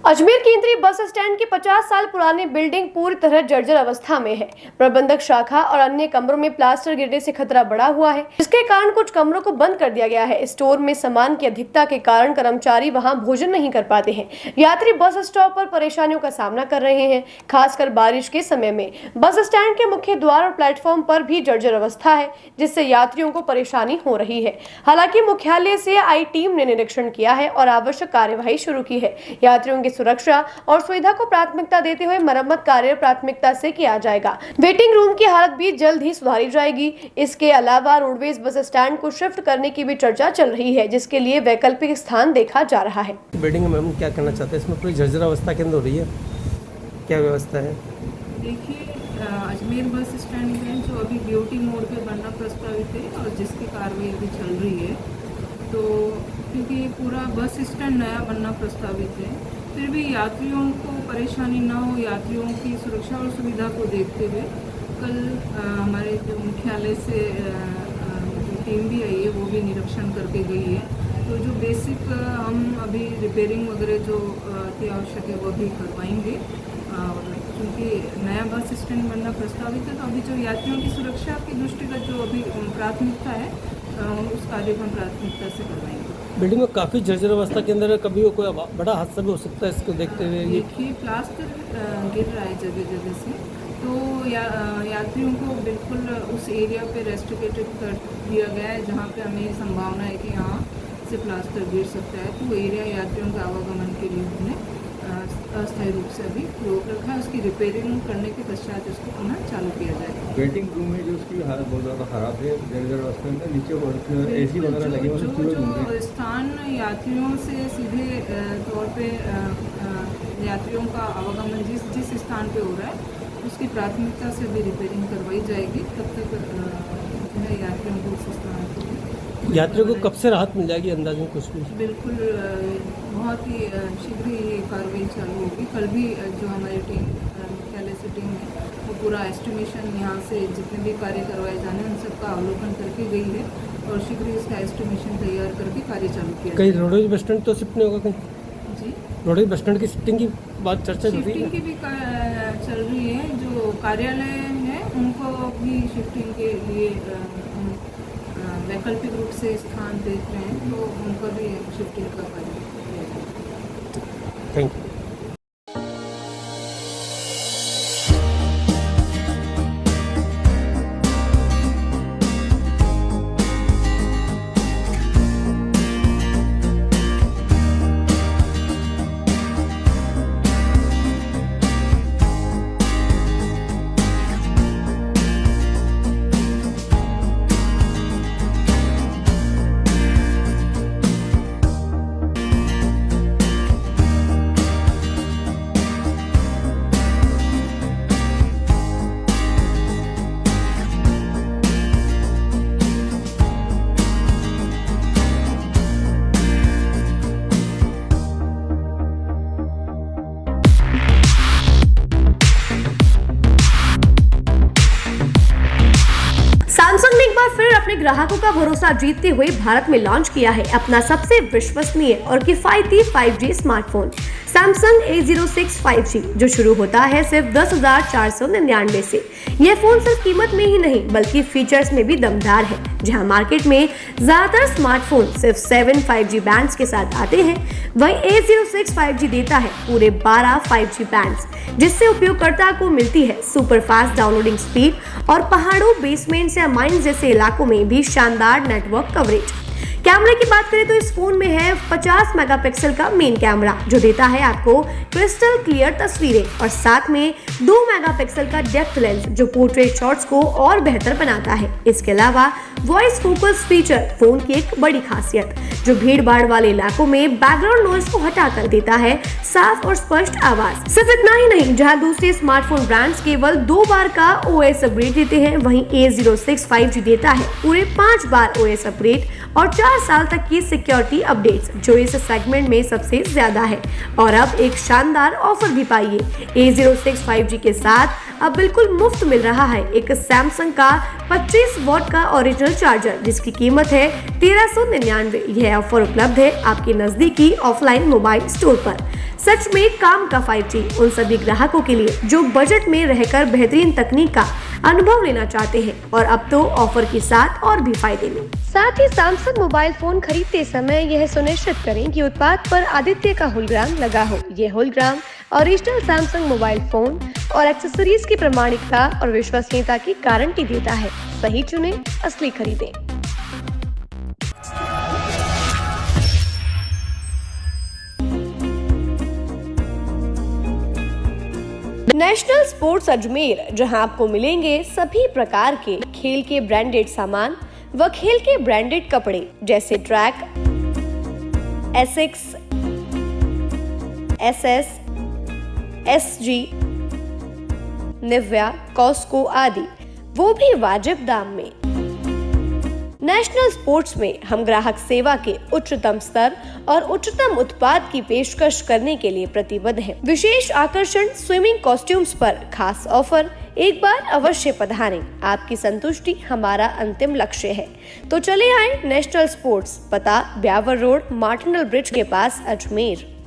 अजमेर केंद्रीय bus stand की 50 साल पुरानी बिल्डिंग पूरी तरह जर्जर अवस्था में है। प्रबंधक शाखा और अन्य कमरों में प्लास्टर गिरने से खतरा बढ़ा हुआ है, जिसके कारण कुछ कमरों को बंद कर दिया गया है। स्टोर में सामान की अधिकता के कारण कर्मचारी वहां भोजन नहीं कर पाते हैं। यात्री बस स्टॉप पर परेशानियों का सामना कर रहे हैं, खासकर बारिश के समय में। बस स्टैंड के मुख्य द्वार और प्लेटफॉर्म पर भी जर्जर अवस्था है, जिससे यात्रियों को परेशानी हो रही है। हालांकि मुख्यालय से आई टीम ने निरीक्षण किया है और आवश्यक कार्यवाही शुरू की है। यात्रियों की सुरक्षा और सुविधा को प्राथमिकता देते हुए मरम्मत कार्य प्राथमिकता से किया जाएगा। वेटिंग रूम की हालत भी जल्द ही सुधारी जाएगी। इसके अलावा रोडवेज बस स्टैंड को शिफ्ट करने की भी चर्चा चल रही है, जिसके लिए वैकल्पिक स्थान देखा जा रहा है। बिल्डिंग में हम क्या करना चाहते हैं, इसमें पूरी जर्जर अवस्था के अंदर हो रही है, क्या व्यवस्था है? देखिए, अजमेर बस स्टैंड में जो अभी बीओटी मोड पे बनना प्रस्तावित है और जिसकी कार्रवाई अभी चल रही है, तो क्योंकि पूरा बस स्टैंड नया बनना प्रस्तावित है, फिर भी यात्रियों को परेशानी ना हो, यात्रियों की सुरक्षा और सुविधा को देखते हुए कल हमारे जो मुख्यालय से जो टीम भी आई है वो भी निरीक्षण करके गई है। तो जो बेसिक हम अभी रिपेयरिंग वगैरह जो अति आवश्यक है वो भी करवाएंगे। और क्योंकि नया बस स्टैंड बनना प्रस्तावित है, तो अभी जो यात्रियों की सुरक्षा की दृष्टिगत जो अभी प्राथमिकता है उस कार्य को हम प्राथमिकता से करवाएंगे। बिल्डिंग में काफ़ी जर्जर अवस्था के अंदर कभी कोई बड़ा हादसा भी हो सकता है, इसको देखते हुए। देखिए, प्लास्टर गिर रहा है जगह जगह से, तो यात्रियों को बिल्कुल उस एरिया पे रेस्ट्रिकेटेड कर दिया गया है जहाँ पे हमें संभावना है कि यहाँ से प्लास्टर गिर सकता है। तो वो एरिया यात्रियों के आवागमन के लिए हमने अस्थायी रूप से अभी रोक रखा है। उसकी रिपेयरिंग करने के पश्चात उसको पुनः चालू किया जाएगा। वेटिंग रूम में जो उसकी हालत बहुत ज़्यादा ख़राब है, जर्जर अवस्था में, नीचे एसी वगैरह लगे हुए जो स्थान यात्रियों से सीधे तौर पे यात्रियों का आवागमन जिस स्थान पे हो रहा है उसकी प्राथमिकता से भी रिपेयरिंग करवाई जाएगी। तब तक जो है यात्रियों को उस स्थान पर यात्रियों को कब से राहत मिल जाएगी, अंदाजन कुछ भी? बिल्कुल बहुत ही शीघ्र ये कार्रवाई चालू होगी। कल भी जो हमारी टीम मुख्यालय से टीम है वो पूरा एस्टिमेशन यहाँ से जितने भी कार्य करवाए जाने उन सबका अवलोकन करके गई है और शीघ्र ही इसका एस्टिमेशन तैयार करके कार्य चालू किया। कहीं रोडवेज बस स्टैंड तो शिफ्ट नहीं होगा कहीं? जी, रोडवेज बस स्टैंड की शिफ्टिंग की बात चर्चा चल रही है? शिफ्टिंग की भी चल रही है। जो कार्यालय है उनको भी शिफ्टिंग के लिए वैकल्पिक रूप से स्थान देख रहे हैं, तो उनका भी शिफ्टिंग का कार्य किया जाएगा। Thank you. सैमसंग ने एक बार फिर अपने ग्राहकों का भरोसा जीतते हुए भारत में लॉन्च किया है अपना सबसे विश्वसनीय और किफायती 5G smartphone Samsung A06 5G, जो शुरू होता है सिर्फ 10,499 से। यह फोन सिर्फ कीमत में ही नहीं बल्कि फीचर्स में भी दमदार है। जहां मार्केट में ज्यादातर स्मार्टफोन सिर्फ 7 5G बैंड्स के साथ आते हैं, वहीं A06 5G देता है पूरे 12 5G बैंड्स, जिससे उपयोगकर्ता को मिलती है सुपर फास्ट डाउनलोडिंग स्पीड और पहाड़ों, बेसमेंट्स या माइंस जैसे इलाकों में भी शानदार नेटवर्क कवरेज। कैमरे की बात करें तो इस फोन में है 50 मेगापिक्सल का मेन कैमरा, जो देता है आपको क्रिस्टल क्लियर तस्वीरें, और साथ में 2 मेगापिक्सल का डेप्थ लेंस, जो पोर्ट्रेट शॉट्स को और बेहतर बनाता है। इसके अलावा वॉइस फोकस फीचर फोन की एक बड़ी खासियत, जो भीड़ भाड़ वाले इलाकों में बैकग्राउंड नॉइज को हटाकर देता है साफ और स्पष्ट आवाज। सिर्फ इतना ही नहीं, जहां दूसरे स्मार्टफोन ब्रांड्स केवल 2 बार का OS अपग्रेड देते हैं, वहीं A06 5G देता है पूरे 5 बार OS अपग्रेड और 4 साल तक की सिक्योरिटी अपडेट्स, जो इस सेगमेंट में सबसे ज्यादा है। और अब एक शानदार ऑफर भी पाइए। A06 5G के साथ अब बिल्कुल मुफ्त मिल रहा है एक सैमसंग का 25 वॉट का ओरिजिनल चार्जर, जिसकी कीमत है 1399। यह ऑफर उपलब्ध है आपके नजदीकी ऑफलाइन मोबाइल स्टोर पर। सच में काम का 5G उन सभी ग्राहकों के लिए जो बजट में रहकर बेहतरीन तकनीक का अनुभव लेना चाहते हैं और अब तो ऑफर के साथ और भी फायदे में। साथ ही सैमसंग मोबाइल फोन खरीदते समय यह सुनिश्चित करें कि उत्पाद पर आदित्य का होलोग्राम लगा हो। ये hologram original Samsung mobile phone और एक्सेसरीज की प्रामाणिकता और विश्वसनीयता की गारंटी देता है। सही चुने, असली खरीदें। नेशनल स्पोर्ट्स अजमेर, जहां आपको मिलेंगे सभी प्रकार के खेल के ब्रांडेड सामान व खेल के ब्रांडेड कपड़े जैसे ट्रैक, एसिक्स, एसएस, एसजी, निव्या, कॉस्को आदि, वो भी वाजिब दाम में। नेशनल स्पोर्ट्स में हम ग्राहक सेवा के उच्चतम स्तर और उच्चतम उत्पाद की पेशकश करने के लिए प्रतिबद्ध हैं। विशेष आकर्षण स्विमिंग कॉस्ट्यूम्स पर खास ऑफर, एक बार अवश्य पधारें। आपकी संतुष्टि हमारा अंतिम लक्ष्य है। तो चले आए नेशनल स्पोर्ट्स, पता ब्यावर रोड, मार्टिनल ब्रिज के पास, अजमेर।